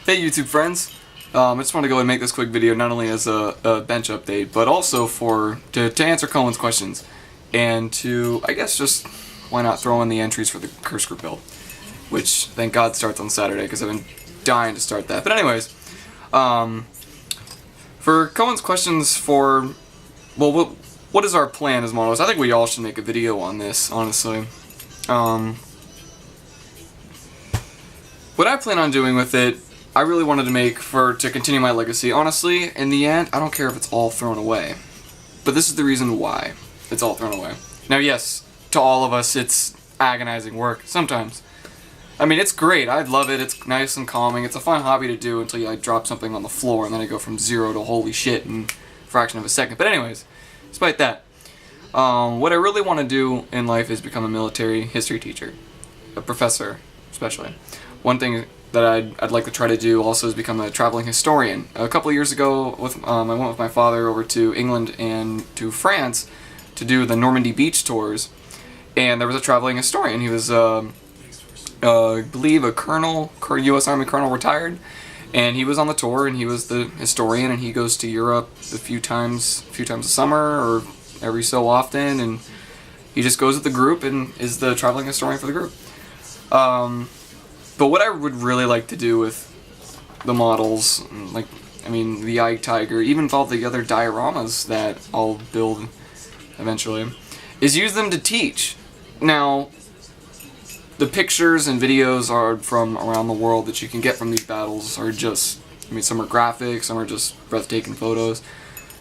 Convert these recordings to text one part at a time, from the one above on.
Hey YouTube friends, I just want to go ahead and make this quick video not only as a bench update, but also to answer Coen's questions, and to, I guess, just why not throw in the entries for the Kursk build, which thank God starts on Saturday because I've been dying to start that. But anyways, for Coen's questions for, well, what is our plan as models? I think we all should make a video on this, honestly. What I plan on doing with it, I really wanted to make to continue my legacy. Honestly, in the end, I don't care if it's all thrown away. But this is the reason why it's all thrown away. Now yes, to all of us, it's agonizing work, sometimes. I mean, it's great, I love it, it's nice and calming, it's a fun hobby to do until you drop something on the floor and then I go from 0 to holy shit in a fraction of a second. But anyways, despite that, what I really want to do in life is become a military history teacher. A professor, especially. One thing that I'd like to try to do also is become a traveling historian. A couple of years ago, I went with my father over to England and to France to do the Normandy beach tours, and there was a traveling historian. He was, I believe, a colonel, U.S. Army colonel retired, and he was on the tour, and he was the historian, and he goes to Europe a few times a summer, or every so often, and he just goes with the group and is the traveling historian for the group. But what I would really like to do with the models, like, I mean, the Eye Tiger, even all the other dioramas that I'll build eventually, is use them to teach. Now, the pictures and videos are from around the world that you can get from these battles are just, I mean, some are graphics, some are just breathtaking photos.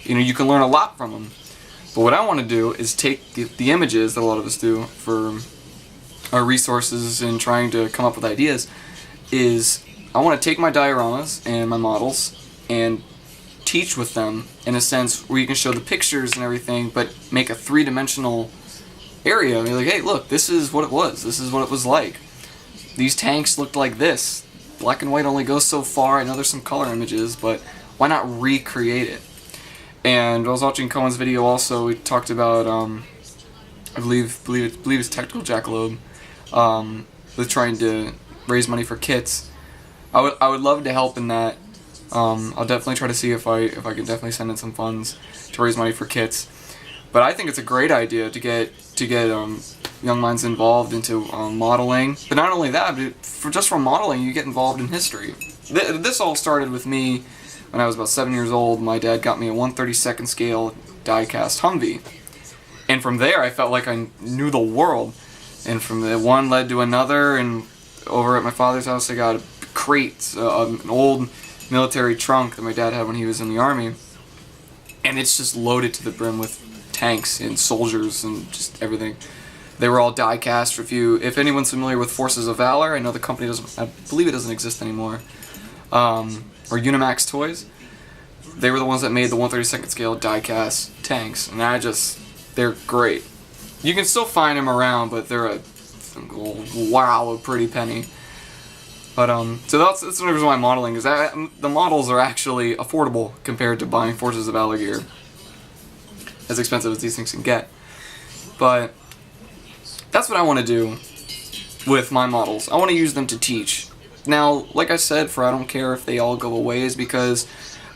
You know, you can learn a lot from them. But what I want to do is take the images that a lot of us do for our resources and trying to come up with ideas, is I want to take my dioramas and my models and teach with them in a sense where you can show the pictures and everything, but make a three-dimensional area. And be like, hey, look, this is what it was. This is what it was like. These tanks looked like this. Black and white only goes so far. I know there's some color images, but why not recreate it? And I was watching Coen's video also. We talked about, I believe it's Tactical Jackalope, with trying to raise money for kits. I would love to help in that. I'll definitely try to see if I can definitely send in some funds to raise money for kits. But I think it's a great idea to get young minds involved into modeling. But not only that, but just from modeling, you get involved in history. This all started with me when I was about 7 years old. My dad got me a 1/32 scale die-cast Humvee. And from there, I felt like I knew the world. And from the one led to another, and over at my father's house I got a crate, an old military trunk that my dad had when he was in the Army. And it's just loaded to the brim with tanks and soldiers and just everything. They were all die-cast. If anyone's familiar with Forces of Valor, I know the company doesn't, I believe it doesn't exist anymore, or Unimax Toys. They were the ones that made the 1/32 scale die-cast tanks, and they're great. You can still find them around, but they're a pretty penny. But so that's the reason why modeling is that the models are actually affordable compared to buying Forces of Valor gear, as expensive as these things can get. But that's what I want to do with my models. I want to use them to teach. Now, like I said, I don't care if they all go away, is because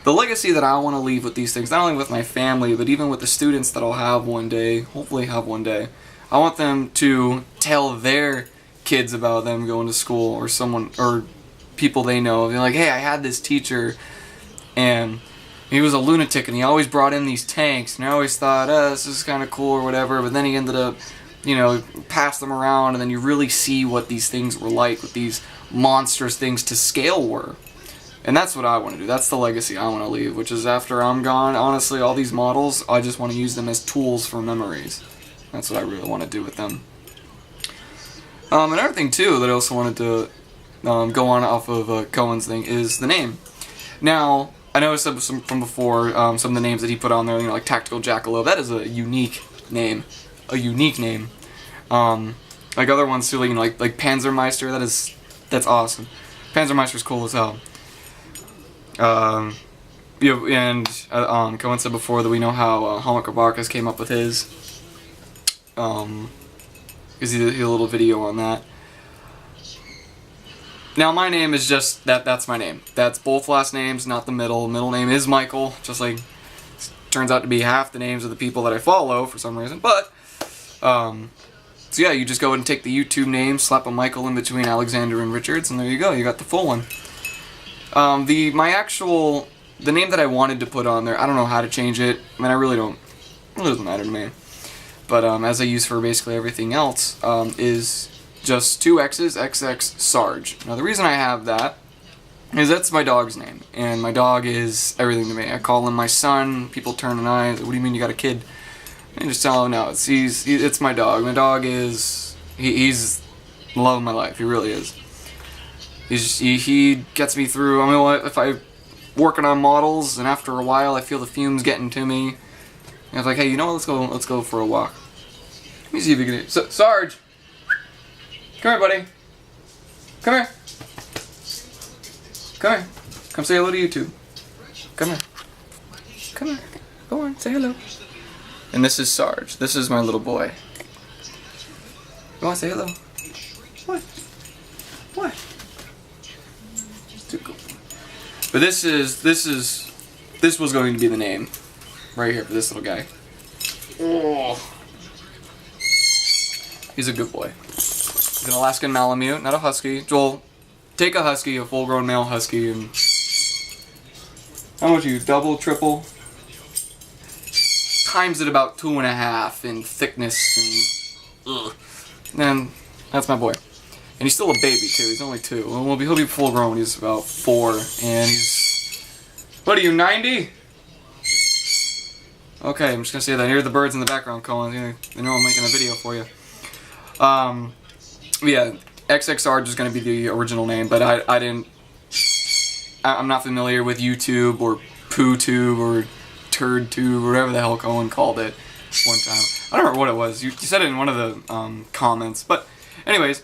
the legacy that I want to leave with these things, not only with my family, but even with the students that I'll have one day, hopefully have one day, I want them to tell their kids about them going to school, or people they know. They're like, hey, I had this teacher, and he was a lunatic, and he always brought in these tanks, and I always thought, this is kind of cool, or whatever, but then he ended up, you know, pass them around, and then you really see what these things were like, what these monstrous things to scale were. And that's what I want to do. That's the legacy I want to leave, which is after I'm gone, honestly, all these models, I just want to use them as tools for memories. That's what I really want to do with them. Another thing, too, that I also wanted to go on off of Coen's thing is the name. Now, I know I said from before, some of the names that he put on there, you know, like Tactical Jackalope, that is a unique name. A unique name. Like other ones, too, you know, like Panzermeister, that's awesome. Panzermeister's cool as hell. You know, and Coen said before that we know how Helmut Barkas came up with his. Because he did a little video on that. Now my name is just that's my name. That's both last names, not the middle. Middle name is Michael, just like turns out to be half the names of the people that I follow for some reason. But so yeah, you just go ahead and take the YouTube name, slap a Michael in between Alexander and Richards, and there you go. You got the full one. The name that I wanted to put on there, I don't know how to change it. I mean, I really don't. It doesn't matter to me. But as I use for basically everything else, is just 2 X's, XX Sarge. Now the reason I have that is that's my dog's name, and my dog is everything to me. I call him my son. People turn an eye. What do you mean you got a kid? And just tell him no. It's my dog. My dog is he's the love of my life. He really is. He gets me through. I mean, if I working on models, and after a while I feel the fumes getting to me, and I was like, hey, you know what? Let's go for a walk. Let me see if you can. Sarge, come here, buddy. Come here. Come here. Come say hello to YouTube. Come here. Come here. Go on, say hello. And this is Sarge. This is my little boy. You want to say hello? What? What? Too cool. But this was going to be the name right here for this little guy. Oh. He's a good boy. He's an Alaskan Malamute, not a husky. Joel, take a husky, a full-grown male husky, and how much you double, triple? Times it about 2.5 in thickness, and then that's my boy. And he's still a baby too. He's only 2. Well, he'll be full grown when he's about 4, and he's, what are you, 90? Okay, I'm just gonna say that. Hear the birds in the background, Coen. They know I'm making a video for you. Yeah, XXR is gonna be the original name, but I'm not familiar with YouTube or PooTube or TurdTube or whatever the hell Coen called it one time. I don't remember what it was. You said it in one of the comments, but anyways.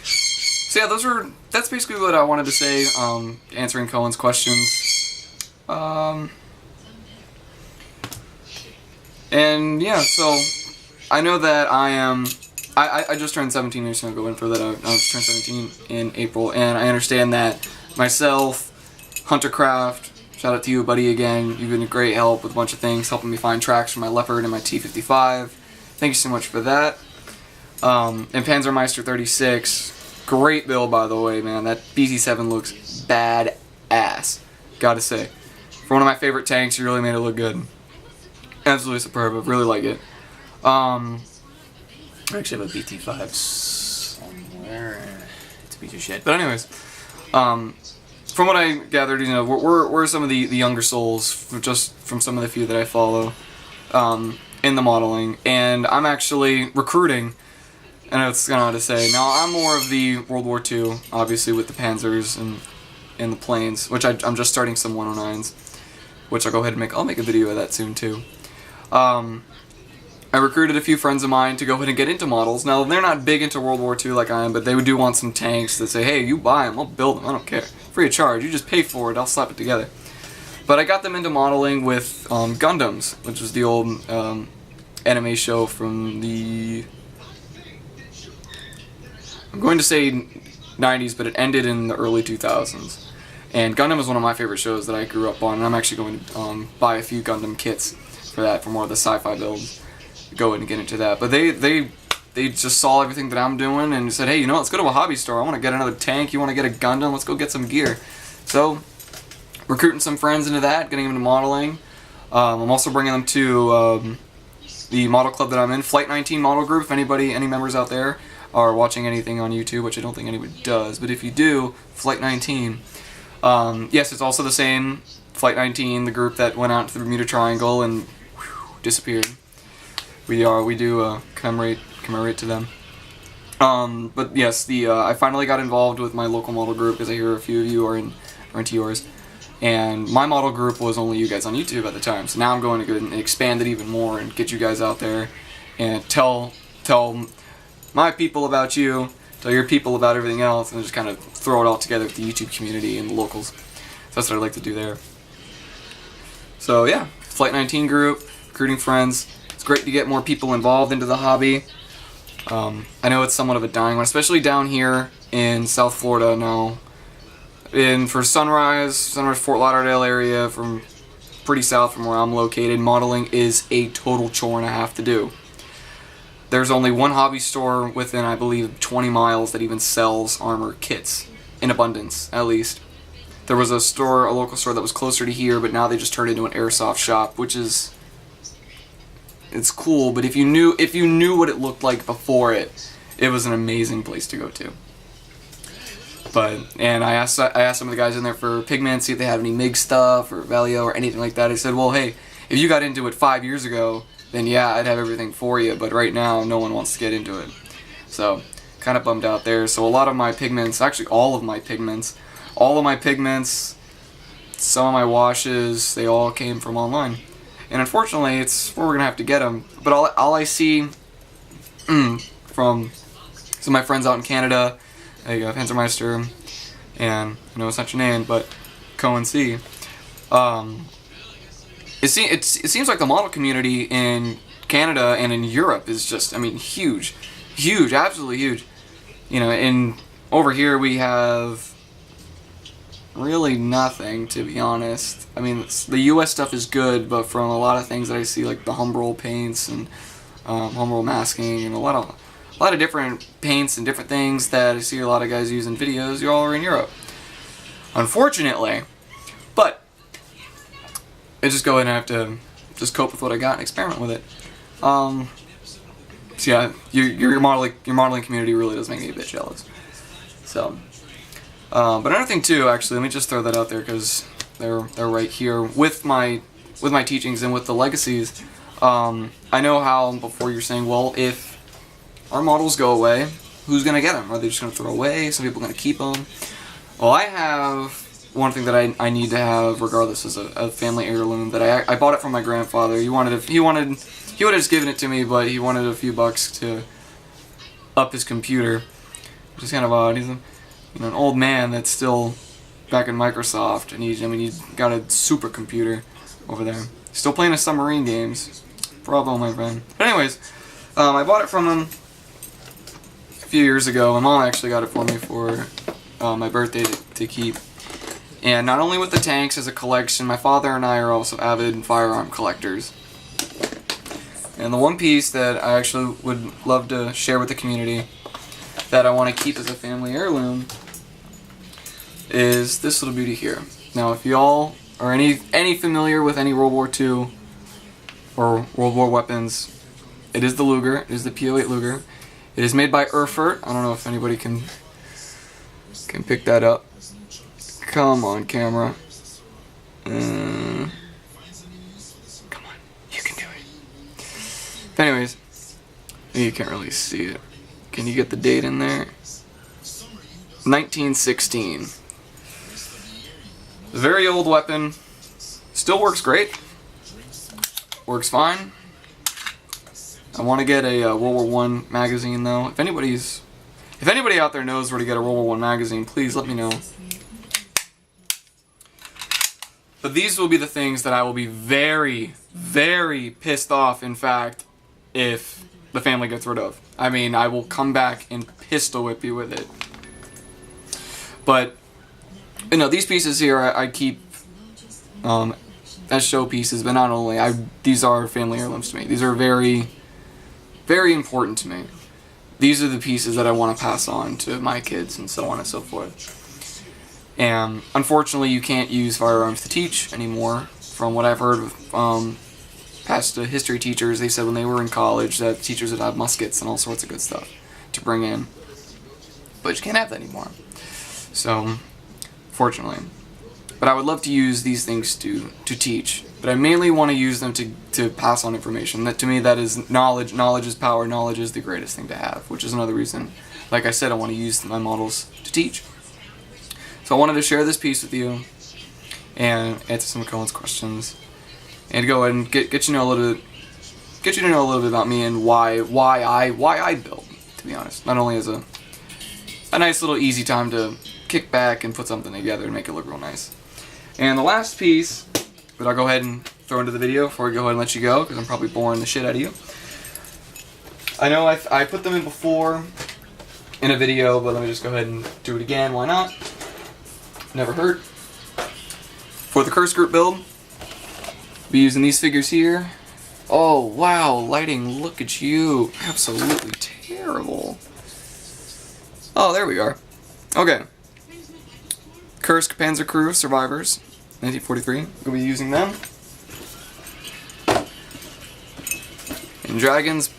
So yeah, that's basically what I wanted to say, answering Coen's questions. And yeah, so I know that I just turned 17, I'm just going to go in for that. I just turned 17 in April, and I understand that myself, Huntercraft, shout out to you, buddy, again. You've been a great help with a bunch of things, helping me find tracks for my Leopard and my T55. Thank you so much for that. And Panzermeister 36. Great build, by the way, man. That BT7 looks badass, gotta say. For one of my favorite tanks, you really made it look good. Absolutely superb. I really like it. I actually have a BT5 somewhere. It's a piece of shit. But anyways, from what I gathered, you know, we're some of the younger souls, just from some of the few that I follow in the modeling, and I'm actually recruiting. I know it's kind of hard to say. Now, I'm more of the World War II, obviously, with the Panzers and the planes, which I'm just starting some 109s, which I'll go ahead and I'll make a video of that soon, too. I recruited a few friends of mine to go ahead and get into models. Now, they're not big into World War II like I am, but they do want some tanks that say, hey, you buy them, I'll build them, I don't care. Free of charge, you just pay for it, I'll slap it together. But I got them into modeling with Gundams, which was the old anime show from the... I'm going to say 90s, but it ended in the early 2000s. And Gundam is one of my favorite shows that I grew up on, and I'm actually going to buy a few Gundam kits for that, for more of the sci-fi builds. Go ahead and get into that. But they just saw everything that I'm doing and said, hey, you know, let's go to a hobby store. I want to get another tank. You want to get a Gundam? Let's go get some gear. So, recruiting some friends into that, getting them into modeling. I'm also bringing them to the model club that I'm in, Flight 19 Model Group. If any members out there are watching anything on YouTube, which I don't think anybody does, but if you do, Flight 19. Yes, it's also the same Flight 19, the group that went out to the Bermuda Triangle and disappeared. We do commemorate to them. But yes, I finally got involved with my local model group, because I hear a few of you are into yours. And my model group was only you guys on YouTube at the time, so now I'm going to go and expand it even more and get you guys out there and tell my people about you, tell your people about everything else, and just kind of throw it all together with the YouTube community and the locals. So that's what I like to do there. So yeah, Flight 19 group, recruiting friends. It's great to get more people involved into the hobby. I know it's somewhat of a dying one, especially down here in South Florida now. For Sunrise, Fort Lauderdale area, from pretty south from where I'm located, modeling is a total chore and a half to do. There's only one hobby store within, I believe, 20 miles that even sells armor kits, in abundance, at least. There was a local store that was closer to here, but now they just turned into an airsoft shop, which is, it's cool. But if you knew what it looked like before it was an amazing place to go to. And I asked some of the guys in there for pigments, see if they had any MIG stuff or Valio or anything like that. I said, well, hey, if you got into it 5 years ago, then yeah, I'd have everything for you. But right now, no one wants to get into it. So, kind of bummed out there. So a lot of my pigments, actually all of my pigments, some of my washes, they all came from online. And unfortunately, it's where we're going to have to get them. But all I see from some of my friends out in Canada, Panzermeister, and I know it's not your name, but Coen C. It seems like the model community in Canada and in Europe is just, I mean, huge, absolutely huge. You know, and over here we have really nothing, to be honest. I mean, the U.S. stuff is good, but from a lot of things that I see, like the Humbrol paints and Humbrol masking, and a lot of different paints and different things that I see a lot of guys use in videos, you all are in Europe, unfortunately. But I just go ahead and have to just cope with what I got and experiment with it. So yeah, your modeling community really does make me a bit jealous. So, but another thing too, actually, let me just throw that out there because they're right here with my teachings and with the legacies. I know how before you're saying, well, if our models go away, who's gonna get them? Are they just gonna throw away? Some people are gonna keep them. Well, I have one thing that I need to have regardless is a family heirloom that I bought it from my grandfather. He would have just given it to me, but he wanted a few bucks to up his computer, which is kind of odd. He's an old man that's still back in Microsoft, and he's got a super computer over there. Still playing his submarine games. Bravo, my friend. But anyways, I bought it from him a few years ago. My mom actually got it for me for my birthday to keep. And not only with the tanks as a collection, my father and I are also avid firearm collectors. And the one piece that I actually would love to share with the community that I want to keep as a family heirloom is this little beauty here. Now, if y'all are any familiar with any World War II or World War weapons, it is the Luger. It is the P08 Luger. It is made by Erfurt. I don't know if anybody can pick that up. Come on, camera. Come on, you can do it. But anyways, you can't really see it. Can you get the date in there? 1916. A very old weapon. Still works great. Works fine. I want to get a World War I magazine though. If anybody out there knows where to get a World War I magazine, please let me know. But these will be the things that I will be very, very pissed off, in fact, if the family gets rid of. I mean, I will come back and pistol whip you with it. But, you know, these pieces here I keep as showpieces, but not only. These are family heirlooms to me. These are very, very important to me. These are the pieces that I want to pass on to my kids and so on and so forth. And unfortunately, you can't use firearms to teach anymore. From what I've heard of past history teachers, they said when they were in college that teachers would have muskets and all sorts of good stuff to bring in. But you can't have that anymore. So, fortunately. But I would love to use these things to teach. But I mainly want to use them to pass on information. That to me, that is knowledge. Knowledge is power. Knowledge is the greatest thing to have. Which is another reason, like I said, I want to use my models to teach. So I wanted to share this piece with you and answer some of Coen's questions, and go ahead and get you to know a little bit about me and why I build. To be honest, not only as a nice little easy time to kick back and put something together and make it look real nice. And the last piece that I'll go ahead and throw into the video before I go ahead and let you go, because I'm probably boring the shit out of you. I know I put them in before. in a video, but let me just go ahead and do it again. Why not? Never hurt. For the Kursk group build, we'll be using these figures here. Oh wow, lighting! Look at you. Absolutely terrible. Oh, there we are. Okay. Kursk Panzer Crew Survivors, 1943. We'll be using them. And Dragons,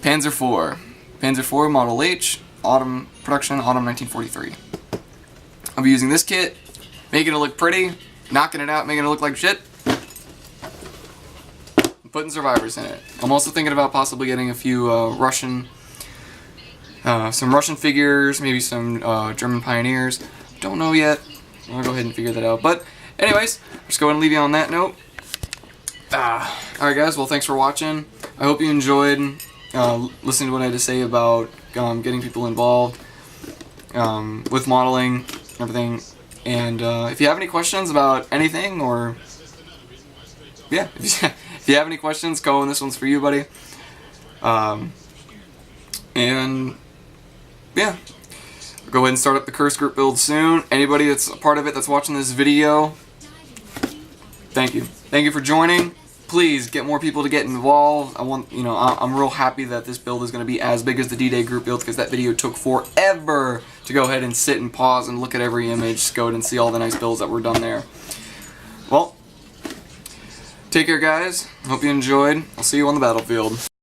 Panzer IV. Panzer IV Model H, autumn production, autumn 1943. I'll be using this kit, making it look pretty, knocking it out, making it look like shit, and putting survivors in it. I'm also thinking about possibly getting a few some Russian figures, maybe some German pioneers. Don't know yet. I'll go ahead and figure that out. But anyways, just go ahead and leave you on that note. Alright guys, well thanks for watching. I hope you enjoyed listening to what I had to say about getting people involved with modeling and everything. And if you have any questions about anything, or yeah, if you have any questions, Coen, this one's for you, buddy. And yeah, go ahead and start up the Kursk group build soon. Anybody that's a part of it that's watching this video, thank you. Thank you for joining. Please get more people to get involved. I'm real happy that this build is going to be as big as the D-Day group build, because that video took forever to go ahead and sit and pause and look at every image, go ahead and see all the nice builds that were done there. Well, take care guys. Hope you enjoyed. I'll see you on the battlefield.